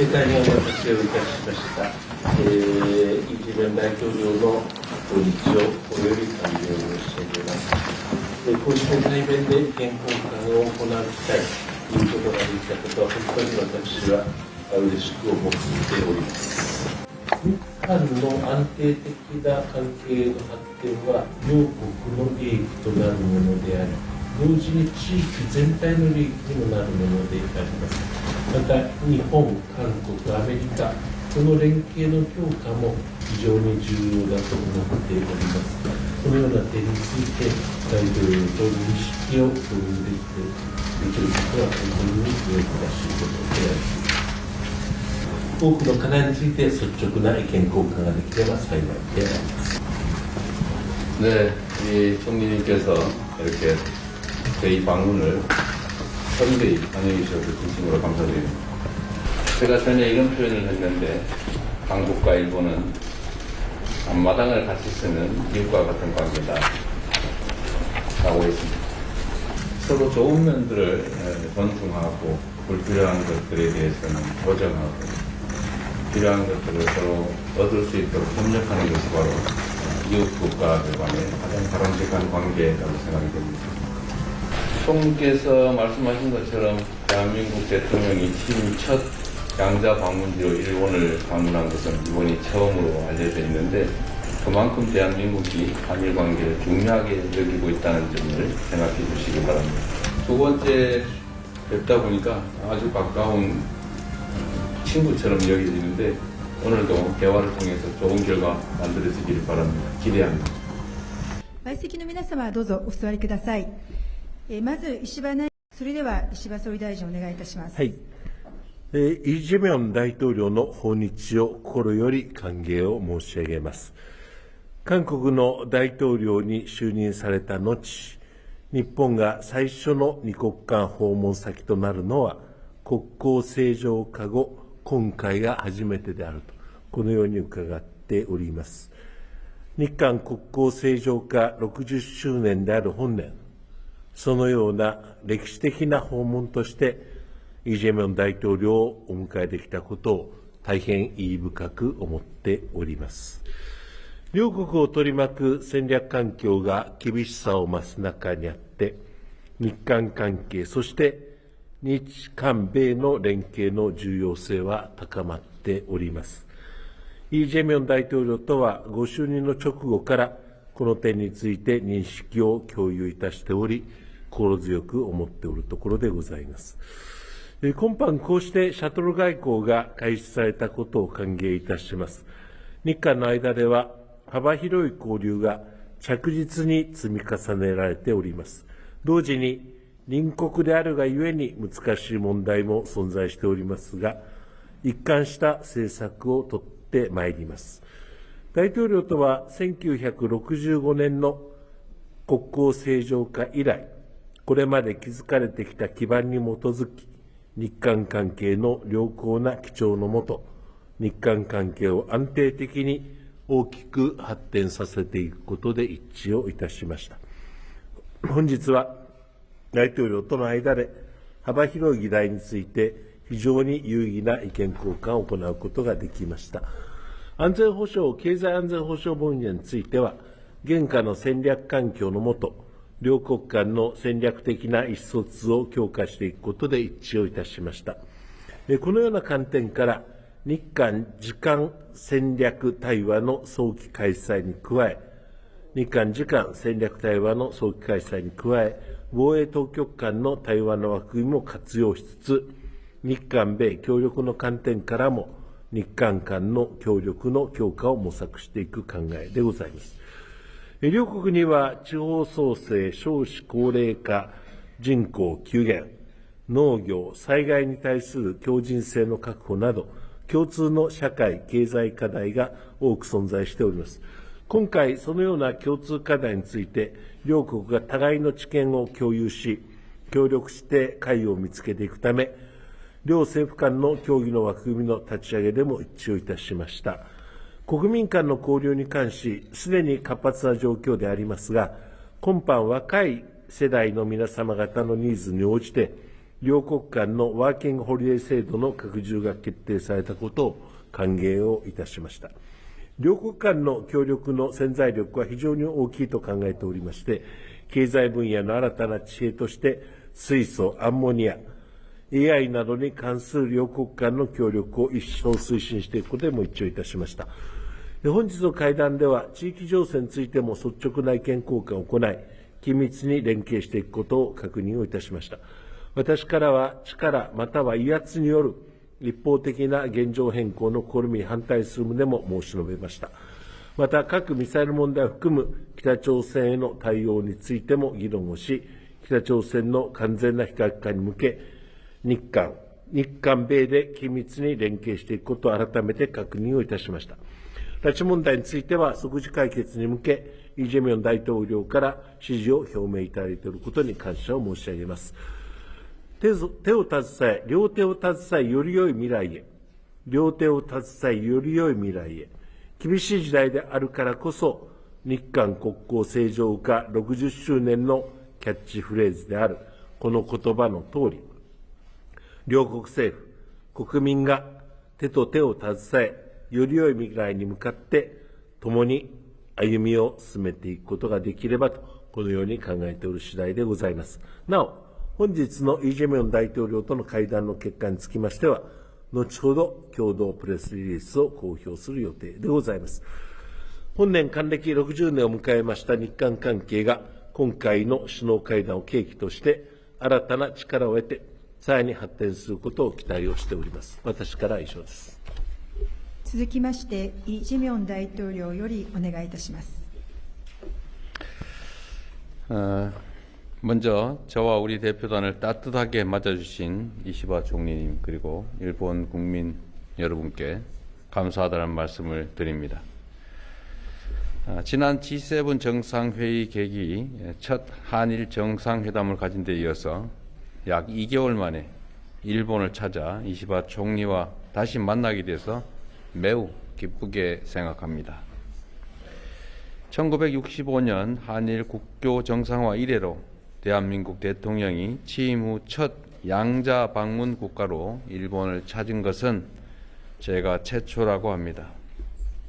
大変お待たせをいたしました。イ・ジェミョン大統領の訪日をおよび歓迎を申し上げます。こうした対面で意見交換を行う機会ということができたことは、本当に私は嬉しく思っております。日韓の安定的な関係の発展は、両国の利益となるものであり、同時に地域全体の利益にもなるものであります。また、日本、韓国、アメリカ、この連携の強化も非常に重要だと思っております。このような点について、大統領と認識を共有できることは本当に良いしいことであります。多くの課題について率直な意見交換ができれば幸いであります。네, 이 총리님께서 이렇게 저희 방문을 선대히 환영해 주셔서 진심으로 감사드립니다. 제가 전에 이런 표현을 했는데 한국과 일본은 앞마당을 같이 쓰는 미국과 같은 관계다 라고 했습니다. 서로 좋은 면들을 존중하고 불필요한 것들에 대해서는 보정하고 필요한 것들을 서로 얻을 수 있도록 협력하는 것이 바로 이웃 국가들 간의 가장 바람직한 관계라고 생각이 됩니다. 총리께서 말씀하신 것처럼 대한민국 대통령이 취임 첫 양자 방문지로 일본을 방문한 것은 이번이 처음으로 알려져 있는데 그만큼 대한민국이 한일 관계를 중요하게 여기고 있다는 점을 생각해 주시기 바랍니다. 두 번째 뵙다 보니까 아주 가까운 친구처럼 여겨지는데 오늘도 대화를 통해서 좋은 결과 만들어지기를 바랍니다. 기대합니다. 相席の皆様どうぞお座りください。まず石破内それでは石破総理大臣お願いいたします。はい。イ・ジェミョン大統領の訪日を心より歓迎を申し上げます。韓国の大統領に就任された後、日本が最初の二国間訪問先となるのは国交正常化後今回が初めてであると、このように伺っております。日韓国交正常化60周年である本年、そのような歴史的な訪問として、イ・ジェミョン大統領をお迎えできたことを大変意義深く思っております。両国を取り巻く戦略環境が厳しさを増す中にあって、日韓関係、そして日韓米の連携の重要性は高まっております。イ・ジェミョン大統領とはご就任の直後からこの点について認識を共有いたしており、心強く思っておるところでございます。今般こうしてシャトル外交が開始されたことを歓迎いたします。日韓の間では幅広い交流が着実に積み重ねられております。同時に隣国であるがゆえに難しい問題も存在しておりますが、一貫した政策を取ってまいります。大統領とは1965年の国交正常化以来、これまで築かれてきた基盤に基づき、日韓関係の良好な基調のもと、日韓関係を安定的に大きく発展させていくことで一致をいたしました。本日は大統領との間で幅広い議題について非常に有意義な意見交換を行うことができました。安全保障、経済安全保障分野については、現下の戦略環境の下、両国間の戦略的な意思疎通を強化していくことで一致をいたしました。このような観点から、日韓時間戦略対話の早期開催に加え、日韓時間戦略対話の早期開催に加え、防衛当局間の対話の枠組みも活用しつつ、日韓米協力の観点からも、日韓間の協力の強化を模索していく考えでございます。両国には地方創生、少子高齢化、人口急減、農業、災害に対する強靭性の確保など、共通の社会、経済課題が多く存在しております。今回、そのような共通課題について、両国が互いの知見を共有し、協力して解を見つけていくため、両政府間の協議の枠組みの立ち上げでも一致をいたしました。国民間の交流に関し、すでに活発な状況でありますが、今般若い世代の皆様方のニーズに応じて、両国間のワーキングホリデー制度の拡充が決定されたことを歓迎をいたしました。両国間の協力の潜在力は非常に大きいと考えておりまして、経済分野の新たな知恵として、水素、アンモニア、AI などに関する両国間の協力を一層推進していくことでも一致をいたしました。本日の会談では、地域情勢についても率直な意見交換を行い、緊密に連携していくことを確認をいたしました。私からは力または威圧による一方的な現状変更の試みに反対する旨も申し述べました。また、核・ミサイル問題を含む北朝鮮への対応についても議論をし、北朝鮮の完全な非核化に向け、日韓米で緊密に連携していくことを改めて確認をいたしました。拉致問題については即時解決に向け、イ・ジェミョン大統領から支持を表明いただいていることに感謝を申し上げます。両手を携え、より良い未来へ。両手を携え、より良い未来へ。厳しい時代であるからこそ、日韓国交正常化60周年のキャッチフレーズである、この言葉の通り、両国政府、国民が手と手を携え、より良い未来に向かって、共に歩みを進めていくことができればと、このように考えておる次第でございます。なお、本日のイ・ジェミョン大統領との会談の結果につきましては、後ほど共同プレスリリースを公表する予定でございます。本年還暦60年を迎えました日韓関係が、今回の首脳会談を契機として、新たな力を得て、さらに発展することを期待をしております。私からは以上です。続きまして、イ・ジェミョン大統領よりお願いいたします。 먼저 저와 우리 대표단을 따뜻하게 맞아주신 이시바 총리님 그리고 일본 국민 여러분께 감사하다는 말씀을 드립니다. 지난 G7 정상회의 계기 첫 한일 정상회담을 가진 데 이어서 약 2개월 만에 일본을 찾아 이시바 총리와 다시 만나게 돼서 매우 기쁘게 생각합니다. 1965년 한일 국교 정상화 이래로 대한민국 대통령이 취임 후 첫 양자 방문 국가로 일본을 찾은 것은 제가 최초라고 합니다.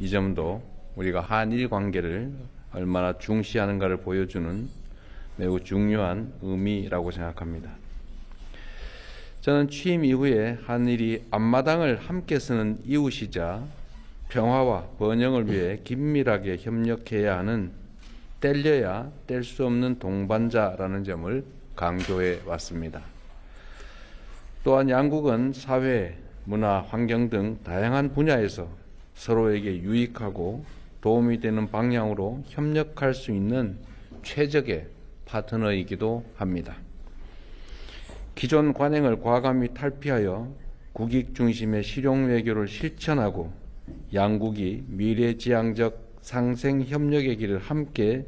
이 점도 우리가 한일 관계를 얼마나 중시하는가를 보여주는 매우 중요한 의미라고 생각합니다. 저는 취임 이후에 한일이 앞마당을 함께 쓰는 이웃이자 평화와 번영을 위해 긴밀하게 협력해야 하는 뗄려야 뗄 수 없는 동반자라는 점을 강조해 왔습니다. 또한 양국은 사회, 문화, 환경 등 다양한 분야에서 서로에게 유익하고 도움이 되는 방향으로 협력할 수 있는 최적의 파트너이기도 합니다. 기존 관행을 과감히 탈피하여 국익 중심의 실용 외교를 실천하고 양국이 미래지향적 상생 협력의 길을 함께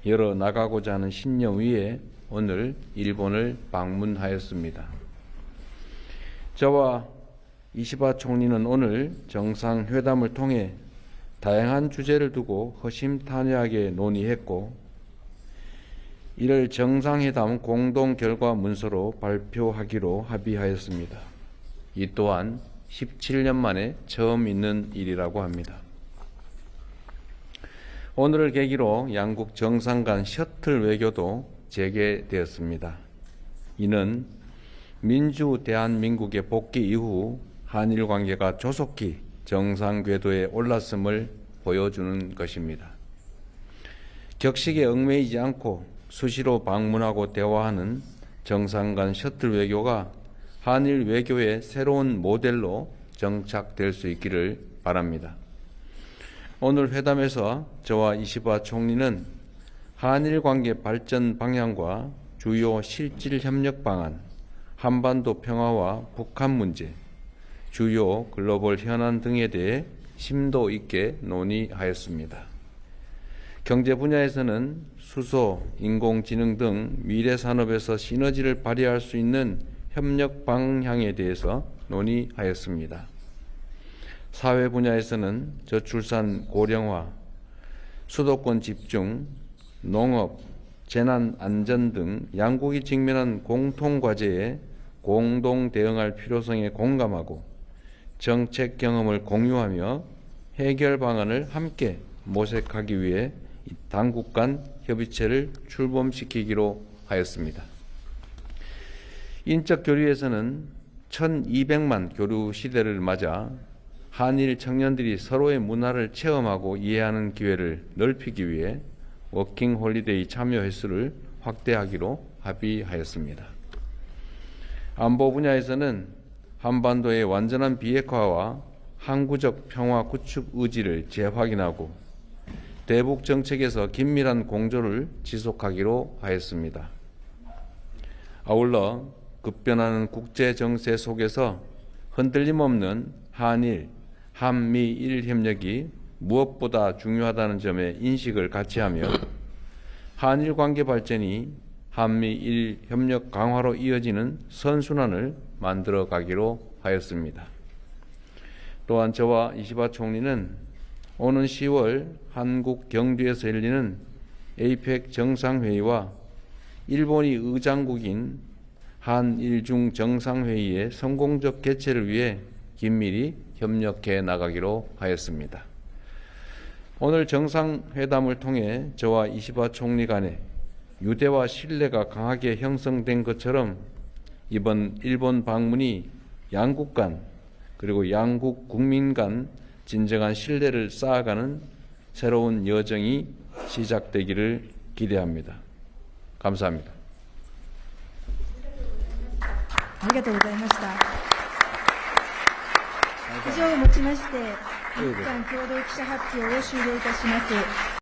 열어 나가고자 하는 신념 위에 오늘 일본을 방문하였습니다. 저와 이시바 총리는 오늘 정상회담을 통해 다양한 주제를 두고 허심탄회하게 논의했고 이를 정상회담 공동 결과 문서로 발표하기로 합의하였습니다. 이 또한 17년 만에 처음 있는 일이라고 합니다. 오늘을 계기로 양국 정상 간 셔틀 외교도 재개되었습니다. 이는 민주 대한민국의 복귀 이후 한일 관계가 조속히 정상 궤도에 올랐음을 보여주는 것입니다. 격식에 얽매이지 않고 수시로 방문하고 대화하는 정상 간 셔틀 외교가 한일 외교의 새로운 모델로 정착될 수 있기를 바랍니다. 오늘 회담에서 저와 이시바 총리는 한일 관계 발전 방향과 주요 실질 협력 방안, 한반도 평화와 북한 문제, 주요 글로벌 현안 등에 대해 심도 있게 논의하였습니다. 경제 분야에서는 수소, 인공지능 등 미래 산업에서 시너지를 발휘할 수 있는 협력 방향에 대해서 논의하였습니다. 사회 분야에서는 저출산 고령화, 수도권 집중, 농업, 재난 안전 등 양국이 직면한 공통 과제에 공동 대응할 필요성에 공감하고 정책 경험을 공유하며 해결 방안을 함께 모색하기 위해 당국 간 협의체를 출범시키기로 하였습니다. 인적 교류에서는 1200만 교류 시대를 맞아 한일 청년들이 서로의 문화를 체험하고 이해하는 기회를 넓히기 위해 워킹 홀리데이 참여 횟수를 확대하기로 합의하였습니다. 안보 분야에서는 한반도의 완전한 비핵화와 항구적 평화 구축 의지를 재확인하고 대북 정책에서 긴밀한 공조를 지속하기로 하였습니다. 아울러 급변하는 국제 정세 속에서 흔들림 없는 한일, 한미일 협력이 무엇보다 중요하다는 점에 인식을 같이 하며 한일 관계 발전이 한미일 협력 강화로 이어지는 선순환을 만들어 가기로 하였습니다. 또한 저와 이시바 총리는 오는 10월 한국 경주에서 열리는 에이펙 정상회의와 일본이 의장국인 한일중 정상회의의 성공적 개최를 위해 긴밀히 협력해 나가기로 하였습니다. 오늘 정상회담을 통해 저와 이시바 총리 간의 유대와 신뢰가 강하게 형성된 것처럼 이번 일본 방문이 양국 간 그리고 양국 국민 간 진정한 신뢰를 쌓아가는 새로운 여정이 시작되기를 기대합니다. 감사합니다. ありがとうございました。以上をもちまして、日韓共同記者発表を終了いたします。